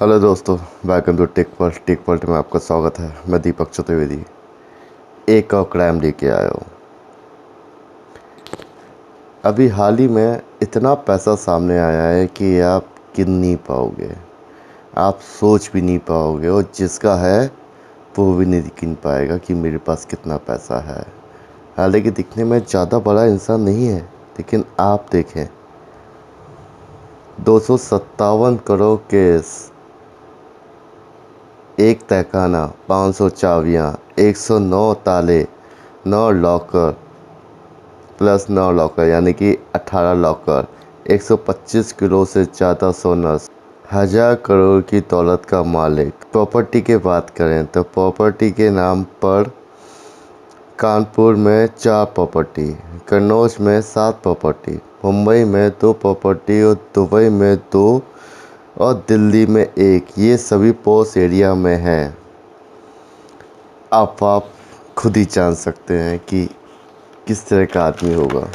Hello दोस्तों, welcome to tech world में आपका स्वागत है। मैं दीपक चतुर्वेदी एक और क्राइम लेके आया हूँ। अभी हाल ही में इतना पैसा सामने आया है कि आप गिन नहीं पाओगे, आप सोच भी नहीं पाओगे, और जिसका है वो भी नहीं गिन पाएगा कि मेरे पास कितना पैसा है। हालांकि दिखने में ज़्यादा बड़ा इंसान नहीं है, लेकिन आप देखें 257 करोड़ केस, एक तहखाना, 500 चाबियाँ, 109 ताले, 9 लॉकर प्लस 9 लॉकर यानी कि 18 लॉकर, 125 किलो से ज़्यादा सोना, 1000 करोड़ की दौलत का मालिक। प्रॉपर्टी की बात करें तो प्रॉपर्टी के नाम पर कानपुर में 4 प्रॉपर्टी, कन्नौज में 7 प्रॉपर्टी, मुंबई में 2 प्रॉपर्टी और दुबई में 2 और दिल्ली में 1। ये सभी पोस्ट एरिया में हैं। आप खुद ही जान सकते हैं कि किस तरह का आदमी होगा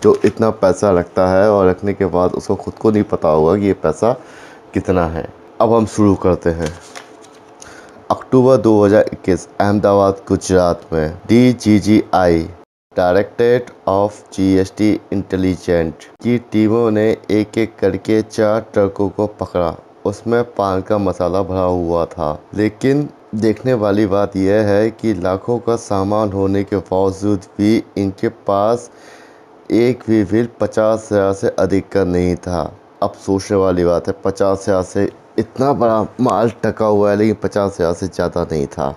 जो इतना पैसा रखता है और रखने के बाद उसको खुद को नहीं पता होगा कि ये पैसा कितना है। अब हम शुरू करते हैं। अक्टूबर 2021 अहमदाबाद गुजरात में DGGI directorate of GST intelligent की टीमों ने एक एक करके 4 ट्रकों को पकड़ा। उसमें पान का मसाला भरा हुआ था, लेकिन देखने वाली बात यह है कि लाखों का सामान होने के बावजूद भी इनके पास एक भी बिल 50,000 से अधिक का नहीं था। अब सोचने वाली बात है, 50,000 से इतना बड़ा माल टका हुआ है, लेकिन 50,000 से ज़्यादा नहीं था।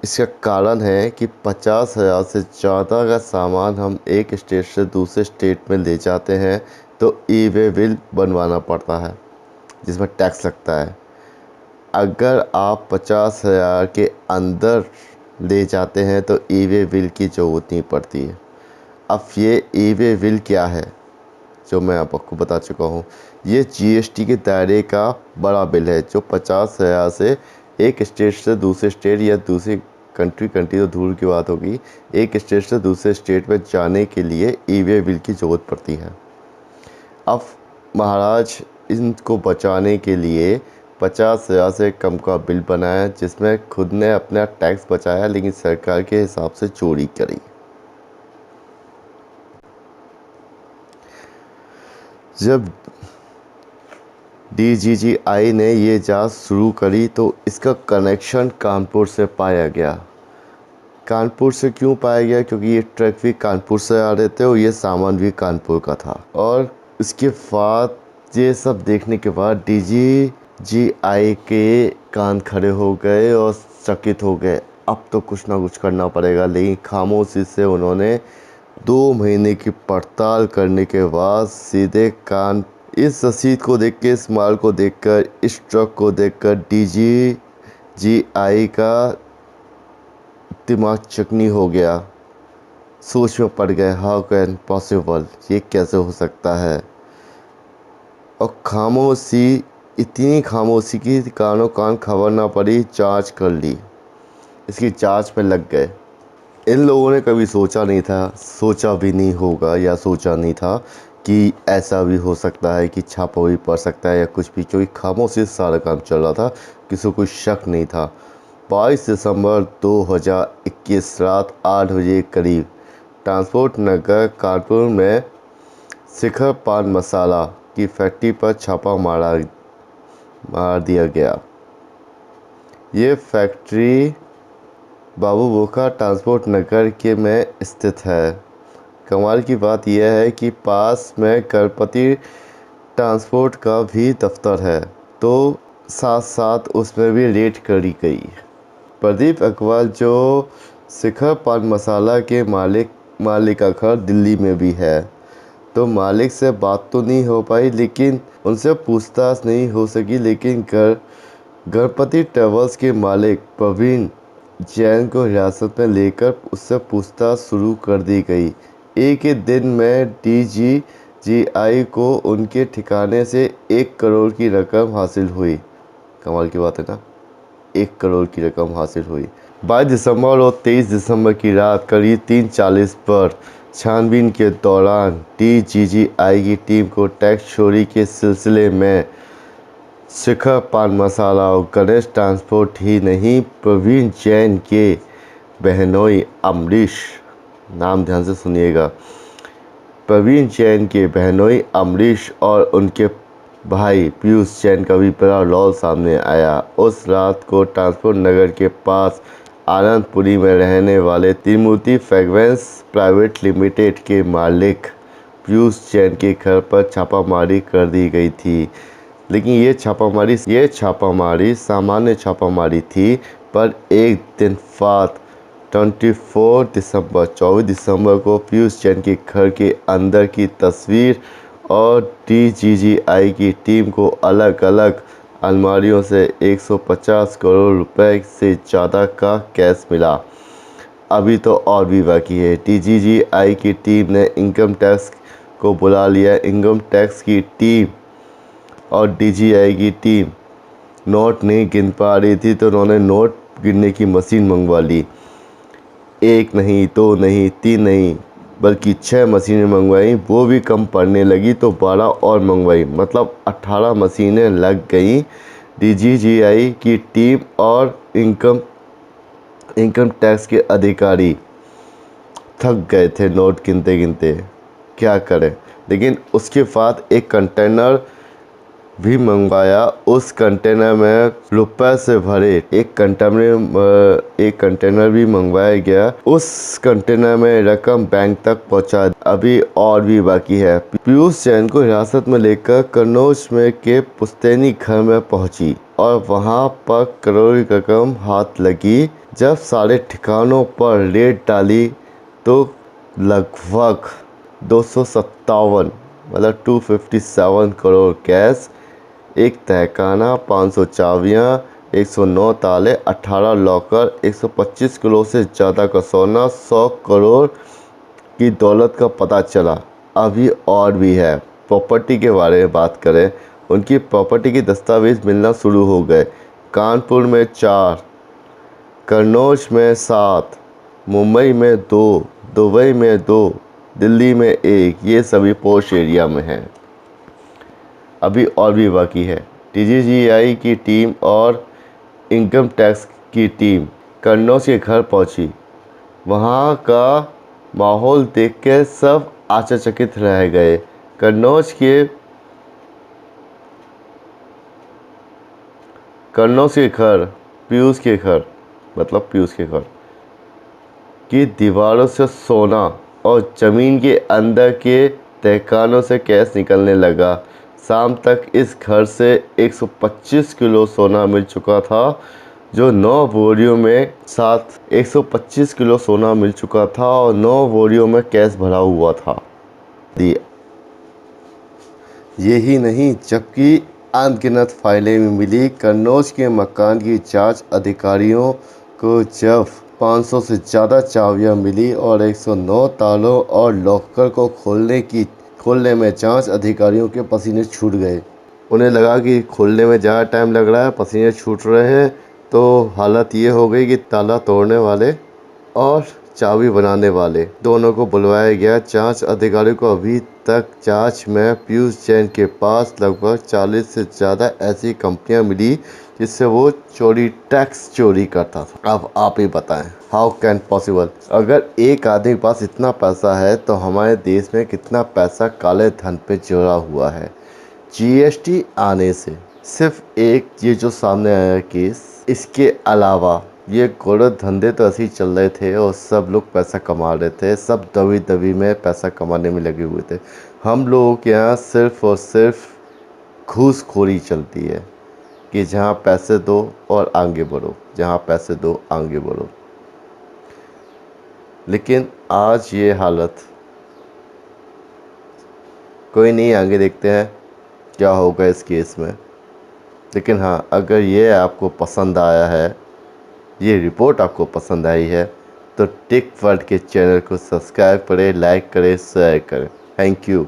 इसका कारण है कि 50,000 से ज़्यादा का सामान हम एक स्टेट से दूसरे स्टेट में ले जाते हैं तो ई-वे बिल बनवाना पड़ता है, जिसमें टैक्स लगता है। अगर आप 50,000 के अंदर ले जाते हैं तो ई-वे बिल की ज़रूरत नहीं पड़ती है। अब ये ई-वे बिल क्या है, जो मैं आपको बता चुका हूँ। ये GST के दायरे का बड़ा बिल है, जो 50,000 से एक स्टेट से दूसरे स्टेट या दूसरी कंट्री तो दूर की बात होगी, एक स्टेट से दूसरे स्टेट में जाने के लिए ई-वे बिल की ज़रूरत पड़ती है। अब महाराज इनको बचाने के लिए 50,000 से कम का बिल बनाया, जिसमें खुद ने अपना टैक्स बचाया, लेकिन सरकार के हिसाब से चोरी करी। जब DGGI ने ये जांच शुरू करी तो इसका कनेक्शन कानपुर से पाया गया। कानपुर से क्यों पाया गया? क्योंकि ये ट्रक भी कानपुर से आ रहे थे और ये सामान भी कानपुर का था। और इसके बाद ये सब देखने के बाद DGGI के कान खड़े हो गए और चकित हो गए। अब तो कुछ ना कुछ करना पड़ेगा। लेकिन खामोशी से उन्होंने 2 महीने की पड़ताल करने के बाद सीधे इस रसीद को देख के, इस माल को देखकर, इस ट्रक को देखकर DGGI का दिमाग चकनी हो गया। सोच में पड़ गए, हाउ कैन पॉसिबल, ये कैसे हो सकता है। और खामोशी, इतनी खामोशी की कानों कान खबर ना पड़ी, जांच कर ली, इसकी जांच में लग गए। इन लोगों ने कभी सोचा नहीं था, सोचा भी नहीं होगा या सोचा नहीं था कि ऐसा भी हो सकता है कि छापा भी पड़ सकता है या कुछ भी, क्योंकि खामोशी से सारा काम चल रहा था, किसी को कोई शक नहीं था। 22 दिसंबर 2021 रात 8 बजे करीब ट्रांसपोर्ट नगर कानपुर में शिखर पान मसाला की फैक्ट्री पर छापा मार दिया गया। ये फैक्ट्री बाबू बोका ट्रांसपोर्ट नगर के में स्थित है। कमाल की बात यह है कि पास में गणपति ट्रांसपोर्ट का भी दफ्तर है, तो साथ साथ उसमें भी रेड करी गई। प्रदीप अग्रवाल, जो शिखर पान मसाला के मालिक का घर दिल्ली में भी है, तो मालिक से बात तो नहीं हो पाई, लेकिन उनसे पूछताछ नहीं हो सकी। लेकिन गणपति ट्रेवल्स के मालिक प्रवीण जैन को हिरासत में लेकर उससे पूछताछ शुरू कर दी गई। एक ही दिन में DGGI को उनके ठिकाने से 1 करोड़ की रकम हासिल हुई। कमाल की बात है ना, 1 करोड़ की रकम हासिल हुई। 22 दिसंबर और 23 दिसंबर की रात करीब 3:40 पर छानबीन के दौरान DGGI की टीम को टैक्स चोरी के सिलसिले में शिखर पान मसाला और गणेश ट्रांसपोर्ट ही नहीं, प्रवीण जैन के बहनोई अमरीश, नाम ध्यान से सुनिएगा, प्रवीण जैन के बहनोई अमरीश और उनके भाई पीयूष जैन का भी बड़ा लॉल सामने आया। उस रात को ट्रांसपोर्ट नगर के पास आनंदपुरी में रहने वाले त्रिमूर्ति फ्रेग्रेंस प्राइवेट लिमिटेड के मालिक पीयूष जैन के घर पर छापामारी कर दी गई थी। लेकिन ये छापामारी सामान्य छापामारी थी, पर एक दिन बाद 24 दिसंबर को पीयूष जैन के घर के अंदर की तस्वीर और DGGI की टीम को अलग अलग अलमारियों से 150 करोड़ रुपए से ज़्यादा का कैश मिला। अभी तो और भी बाकी है। DGGI की टीम ने इनकम टैक्स को बुला लिया। इनकम टैक्स की टीम और DGI की टीम नोट नहीं गिन पा रही थी, तो उन्होंने नोट गिनने की मशीन मंगवा ली। एक नहीं, दो नहीं, तीन नहीं, बल्कि 6 मशीनें मंगवाई। वो भी कम पड़ने लगी तो 12 और मंगवाई, मतलब 18 मशीनें लग गई। DGGI की टीम और इनकम टैक्स के अधिकारी थक गए थे नोट गिनते गिनते, क्या करें। लेकिन उसके बाद एक कंटेनर भी मंगवाया। उस कंटेनर में रुपए से भरे एक कंटेनर भी मंगवाया गया। उस कंटेनर में रकम बैंक तक पहुंचा। अभी और भी बाकी है। पीयूष जैन को हिरासत में लेकर कन्नौज में के पुश्तैनी घर में पहुंची और वहां पर करोड़ों की रकम हाथ लगी। जब सारे ठिकानों पर रेड डाली तो लगभग 257 मतलब 257 करोड़ कैश, एक तहखाना, 500 चाबियाँ, 109 ताले, 18 लॉकर, 125 किलो से ज़्यादा का सोना, 100 करोड़ की दौलत का पता चला। अभी और भी है। प्रॉपर्टी के बारे में बात करें, उनकी प्रॉपर्टी के दस्तावेज मिलना शुरू हो गए। कानपुर में 4, कन्नौज में 7, मुंबई में 2, दुबई में 2, दिल्ली में 1, ये सभी पोश एरिया में हैं। अभी और भी बाकी है। DGGI की टीम और इनकम टैक्स की टीम कन्नौज के घर पहुंची। वहां का माहौल देखकर सब आश्चर्यचकित रह गए। कन्नौज के घर, पीयूष के घर की दीवारों से सोना और ज़मीन के अंदर के तहखानों से कैश निकलने लगा। शाम तक इस घर से 125 किलो सोना मिल चुका था, जो 9 बोरियों में 125 किलो सोना मिल चुका था और 9 बोरियों में कैश भरा हुआ था। यही नहीं, जबकि अनगिनत फाइलें भी मिली। कन्नौज के मकान की जांच अधिकारियों को जब 500 से ज़्यादा चाबियां मिली और 109 तालों और लॉकर को खोलने में जांच अधिकारियों के पसीने छूट गए। उन्हें लगा कि खोलने में ज़्यादा टाइम लग रहा है, पसीने छूट रहे हैं, तो हालत ये हो गई कि ताला तोड़ने वाले और चाबी बनाने वाले दोनों को बुलवाया गया। जांच अधिकारियों को अभी तक जांच में पीयूष जैन के पास लगभग 40 से ज़्यादा ऐसी कंपनियां मिली जिससे वो टैक्स चोरी करता था। अब आप ही बताएं, हाउ कैन पॉसिबल। अगर एक आदमी के पास इतना पैसा है तो हमारे देश में कितना पैसा काले धन पे जोड़ा हुआ है। GST आने से सिर्फ एक ये जो सामने आया केस, इसके अलावा ये गोरख धंधे तो ऐसे ही चल रहे थे और सब लोग पैसा कमा रहे थे। सब दबी दबी में पैसा कमाने में लगे हुए थे। हम लोगों के यहाँ सिर्फ और सिर्फ घूसखोरी चलती है कि जहाँ पैसे दो और आगे बढ़ो, जहाँ पैसे दो आगे बढ़ो। लेकिन आज ये हालत, कोई नहीं, आगे देखते हैं क्या होगा इस केस में। लेकिन हाँ, अगर ये आपको पसंद आया है, ये रिपोर्ट आपको पसंद आई है, तो टेक वर्ल्ड के चैनल को सब्सक्राइब करें, लाइक करें, शेयर करें। Thank you.